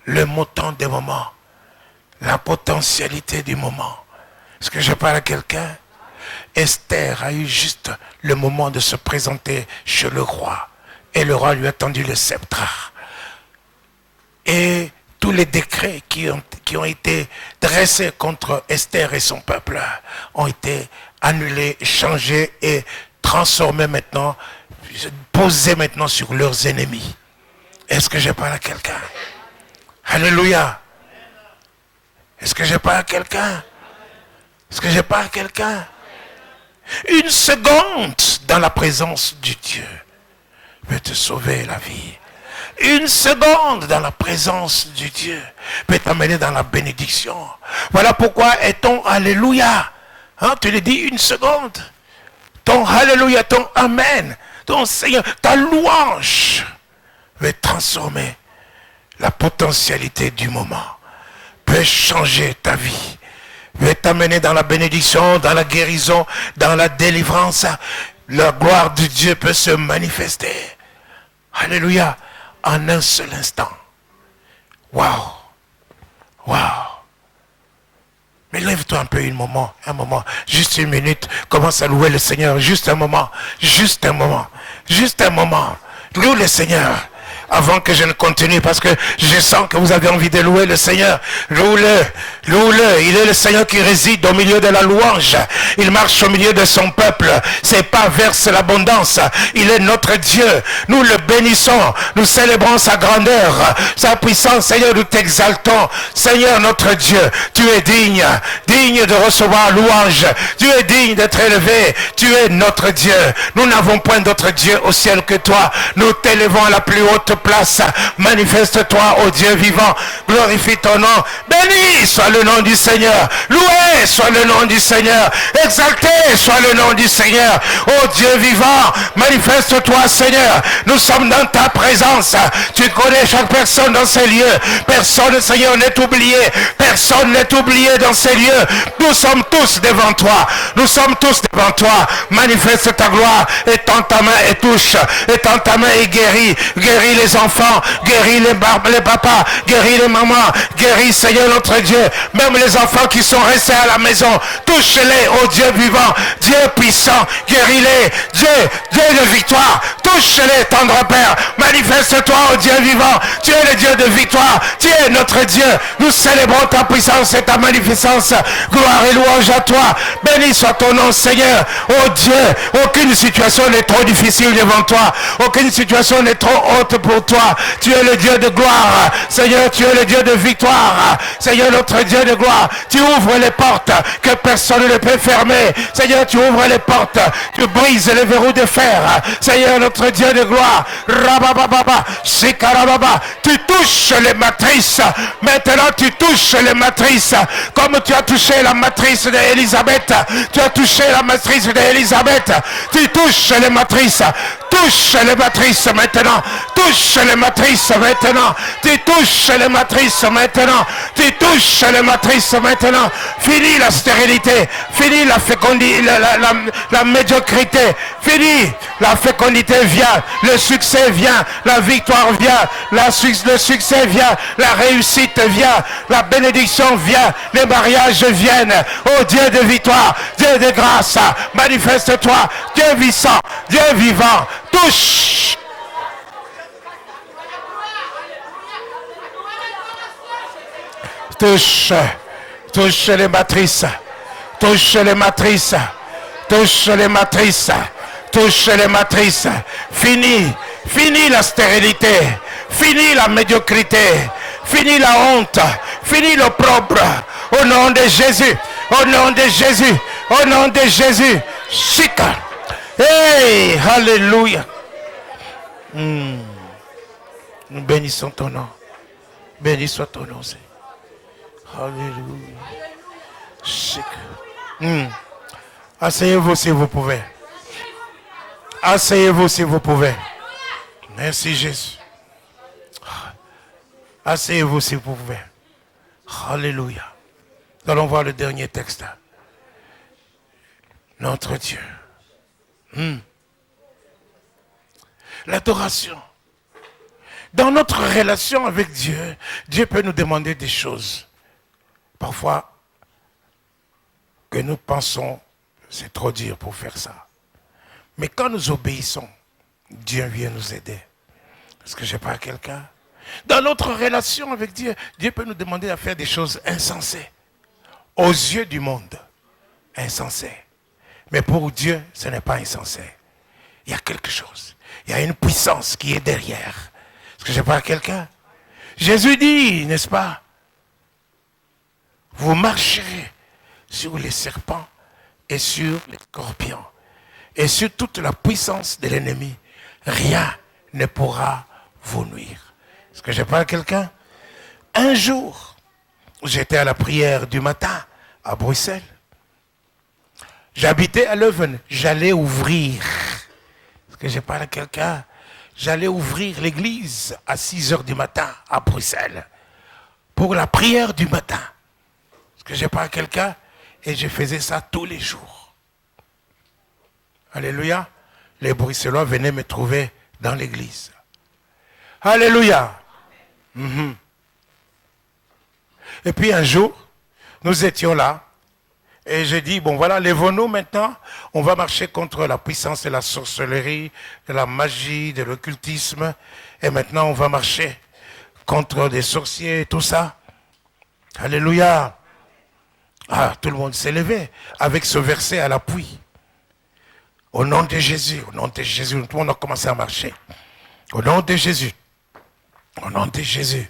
le temps des moments, la potentialité du moment. Est-ce que je parle à quelqu'un? Esther a eu juste le moment de se présenter chez le roi. Et le roi lui a tendu le sceptre. Et tous les décrets qui ont été dressés contre Esther et son peuple ont été annulés, changés et transformés maintenant, posés maintenant sur leurs ennemis. Est-ce que je parle à quelqu'un? Alléluia. Est-ce que je parle à quelqu'un? Est-ce que je parle à quelqu'un? Une seconde dans la présence du Dieu peut te sauver la vie. Une seconde dans la présence du Dieu peut t'amener dans la bénédiction. Voilà pourquoi est ton Alléluia. Hein, tu le dis une seconde. Ton Alléluia, ton Amen, ton Seigneur, ta louange va transformer la potentialité du moment. Peut changer ta vie. Peut t'amener dans la bénédiction, dans la guérison, dans la délivrance. La gloire de Dieu peut se manifester. Alléluia. En un seul instant. Waouh. Waouh. Mais lève-toi un peu un moment, juste une minute, commence à louer le Seigneur, juste un moment, juste un moment, juste un moment. Loue le Seigneur. Avant que je ne continue, parce que je sens que vous avez envie de louer le Seigneur. Loue-le, loue-le. Il est le Seigneur qui réside au milieu de la louange. Il marche au milieu de son peuple. C'est pas verse l'abondance. Il est notre Dieu. Nous le bénissons. Nous célébrons sa grandeur, sa puissance. Seigneur, nous t'exaltons. Seigneur, notre Dieu, tu es digne, digne de recevoir louange. Tu es digne d'être élevé. Tu es notre Dieu. Nous n'avons point d'autre Dieu au ciel que toi. Nous t'élevons à la plus haute place. Manifeste-toi, ô Dieu vivant. Glorifie ton nom. Béni soit le nom du Seigneur. Loué soit le nom du Seigneur. Exalté soit le nom du Seigneur. Ô Dieu vivant, manifeste-toi, Seigneur. Nous sommes dans ta présence. Tu connais chaque personne dans ces lieux. Personne, Seigneur, n'est oublié. Personne n'est oublié dans ces lieux. Nous sommes tous devant toi. Nous sommes tous devant toi. Manifeste ta gloire. Étends ta main et touche. Étends ta main et guéris. Guéris les enfants, guéris les papas, guéris les mamans, guéris, Seigneur notre Dieu, même les enfants qui sont restés à la maison, touche-les, ô Dieu vivant, Dieu puissant, guéris-les, Dieu de victoire, touche-les, tendre Père, manifeste-toi, ô Dieu vivant, tu es le Dieu de victoire, tu es notre Dieu, nous célébrons ta puissance et ta magnificence, gloire et louange à toi, béni soit ton nom, Seigneur, ô Dieu, aucune situation n'est trop difficile devant toi, aucune situation n'est trop haute pour toi. Tu es le Dieu de gloire. Seigneur, tu es le Dieu de victoire. Seigneur, notre Dieu de gloire. Tu ouvres les portes que personne ne peut fermer. Seigneur, tu ouvres les portes. Tu brises les verrous de fer. Seigneur, notre Dieu de gloire. Rabababa, Shikarababa. Tu touches les matrices. Maintenant, tu touches les matrices. Comme tu as touché la matrice d'Élisabeth. Tu as touché la matrice d'Élisabeth. Tu touches les matrices. Touche les matrices maintenant. Touche les matrices maintenant. Tu touches les matrices maintenant. Tu touches les matrices maintenant. Fini la stérilité. Fini la fécondité, la médiocrité. Fini la fécondité vient. Le succès vient. La victoire vient. Le succès vient. La réussite vient. La bénédiction vient. Les mariages viennent. Oh Dieu de victoire. Dieu de grâce. Manifeste-toi. Dieu vivant. Dieu vivant. Touche. Touche. Touche les matrices. Touche les matrices. Touche les matrices. Touche les matrices. Fini. Fini la stérilité. Fini la médiocrité. Fini la honte. Fini l'opprobre. Au nom de Jésus. Au nom de Jésus. Au nom de Jésus. Chica. Hey, alléluia. Nous bénissons ton nom. Béni soit ton nom, Seigneur. Alléluia. Asseyez-vous si vous pouvez. Asseyez-vous si vous pouvez. Merci Jésus. Asseyez-vous si vous pouvez. Alléluia. Nous allons voir le dernier texte. Notre Dieu. L'adoration. Dans notre relation avec Dieu, Dieu peut nous demander des choses. Parfois, que nous pensons, c'est trop dur pour faire ça. Mais quand nous obéissons, Dieu vient nous aider. Est-ce que je parle à quelqu'un? Dans notre relation avec Dieu, Dieu peut nous demander à faire des choses insensées. Aux yeux du monde, insensées. Mais pour Dieu, ce n'est pas insensé. Il y a quelque chose. Il y a une puissance qui est derrière. Est-ce que je parle à quelqu'un? Jésus dit, n'est-ce pas? Vous marcherez sur les serpents et sur les scorpions. Et sur toute la puissance de l'ennemi. Rien ne pourra vous nuire. Est-ce que je parle à quelqu'un? Un jour, j'étais à la prière du matin à Bruxelles. J'habitais à Leuven. J'allais ouvrir. Est-ce que je parle à quelqu'un? J'allais ouvrir l'église à 6 heures du matin à Bruxelles. Pour la prière du matin. Est-ce que je parle à quelqu'un? Et je faisais ça tous les jours. Alléluia. Les Bruxellois venaient me trouver dans l'église. Alléluia. Et puis un jour, nous étions là. Et j'ai dit, bon voilà, lèvons-nous maintenant. On va marcher contre la puissance de la sorcellerie, de la magie, de l'occultisme. Et maintenant, on va marcher contre des sorciers et tout ça. Alléluia. Ah, tout le monde s'est levé avec ce verset à l'appui. Au nom de Jésus, tout le monde a commencé à marcher. Au nom de Jésus. Au nom de Jésus.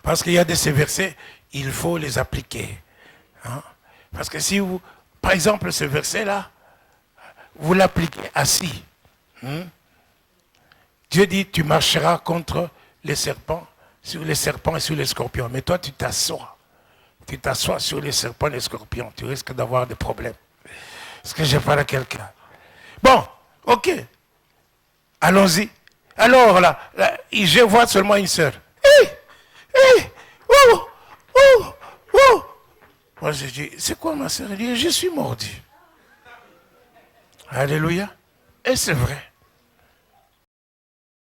Parce qu'il y a de ces versets, il faut les appliquer. Hein? Parce que si vous, par exemple, ce verset-là, vous l'appliquez assis. Dieu dit, tu marcheras contre les serpents et sur les scorpions. Mais toi, tu t'assois. Tu t'assois sur les serpents et les scorpions. Tu risques d'avoir des problèmes. Est-ce que je parle à quelqu'un? Bon, ok. Allons-y. Alors là, je vois seulement une sœur. Moi, je dis, c'est quoi ma sœur? Elle dit, je suis mordu. Alléluia. Et c'est vrai.